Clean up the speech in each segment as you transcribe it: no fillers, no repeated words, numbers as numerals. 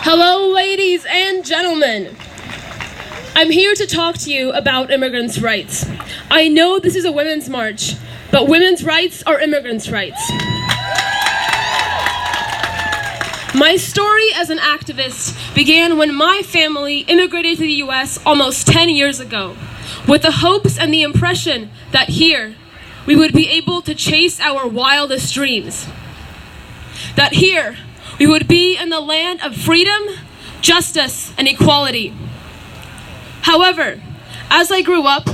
Hello, ladies and gentlemen. I'm here to talk to you about immigrants' rights. I know this is a women's march, but women's rights are immigrants' rights. My story as an activist began when my family immigrated to the US almost 10 years ago, with the hopes and the impression that here we would be able to chase our wildest dreams. That here we would be in the land of freedom, justice, and equality. However, as I grew up,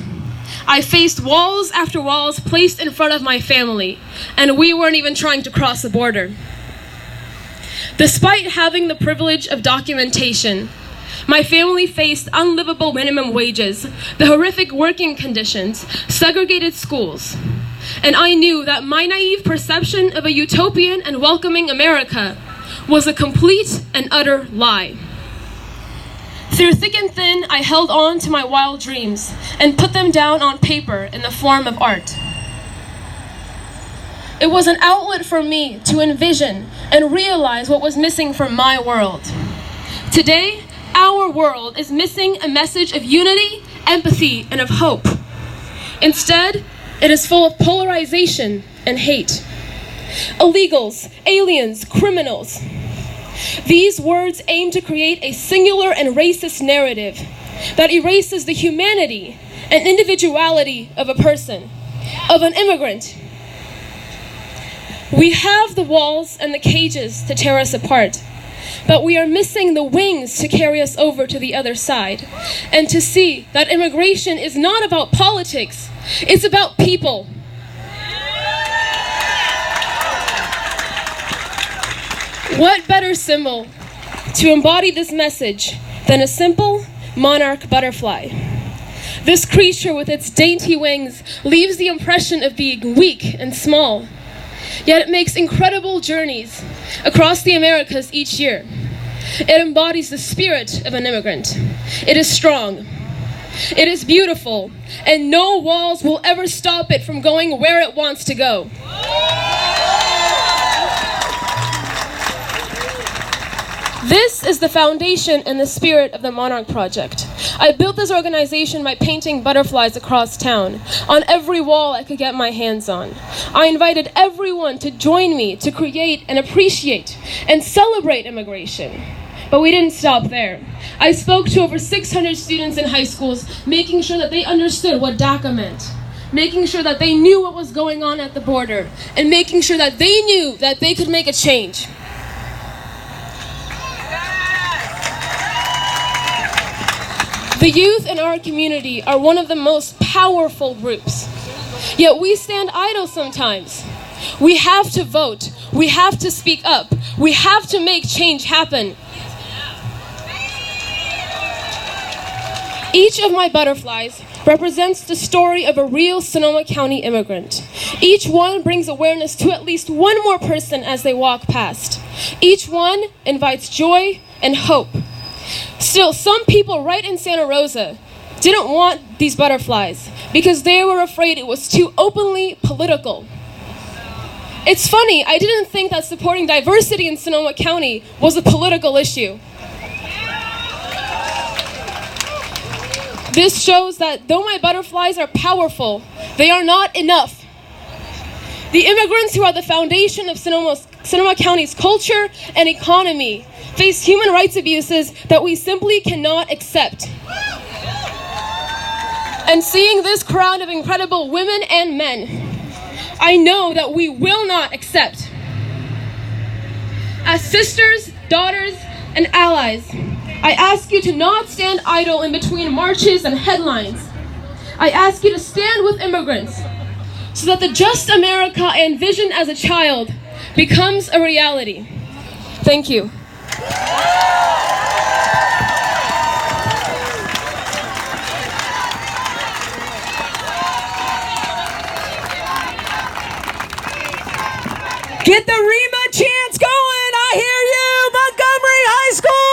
I faced walls after walls placed in front of my family, and we weren't even trying to cross the border. Despite having the privilege of documentation, my family faced unlivable minimum wages, the horrific working conditions, segregated schools, and I knew that my naive perception of a utopian and welcoming America was a complete and utter lie. Through thick and thin, I held on to my wild dreams and put them down on paper in the form of art. It was an outlet for me to envision and realize what was missing from my world. Today, our world is missing a message of unity, empathy, and of hope. Instead, it is full of polarization and hate. Illegals, aliens, criminals. These words aim to create a singular and racist narrative that erases the humanity and individuality of a person, of an immigrant. We have the walls and the cages to tear us apart, but we are missing the wings to carry us over to the other side, and to see that immigration is not about politics, it's about people. What better symbol to embody this message than a simple monarch butterfly? This creature with its dainty wings leaves the impression of being weak and small, yet it makes incredible journeys across the Americas each year. It embodies the spirit of an immigrant. It is strong. It is beautiful, and no walls will ever stop it from going where it wants to go. This is the foundation and the spirit of the Monarch Project. I built this organization by painting butterflies across town, on every wall I could get my hands on. I invited everyone to join me to create and appreciate and celebrate immigration. But we didn't stop there. I spoke to over 600 students in high schools, making sure that they understood what DACA meant, making sure that they knew what was going on at the border, and making sure that they knew that they could make a change. The youth in our community are one of the most powerful groups. Yet we stand idle sometimes. We have to vote. We have to speak up. We have to make change happen. Each of my butterflies represents the story of a real Sonoma County immigrant. Each one brings awareness to at least one more person as they walk past. Each one invites joy and hope. Still, some people right in Santa Rosa didn't want these butterflies because they were afraid it was too openly political. It's funny, I didn't think that supporting diversity in Sonoma County was a political issue. This shows that though my butterflies are powerful, they are not enough. The immigrants who are the foundation of Sonoma County's culture and economy face human rights abuses that we simply cannot accept. And seeing this crowd of incredible women and men, I know that we will not accept. As sisters, daughters, and allies, I ask you to not stand idle in between marches and headlines. I ask you to stand with immigrants so that the just America I envisioned as a child becomes a reality. Thank you. Get the Rima chants going! I hear you, Montgomery High School!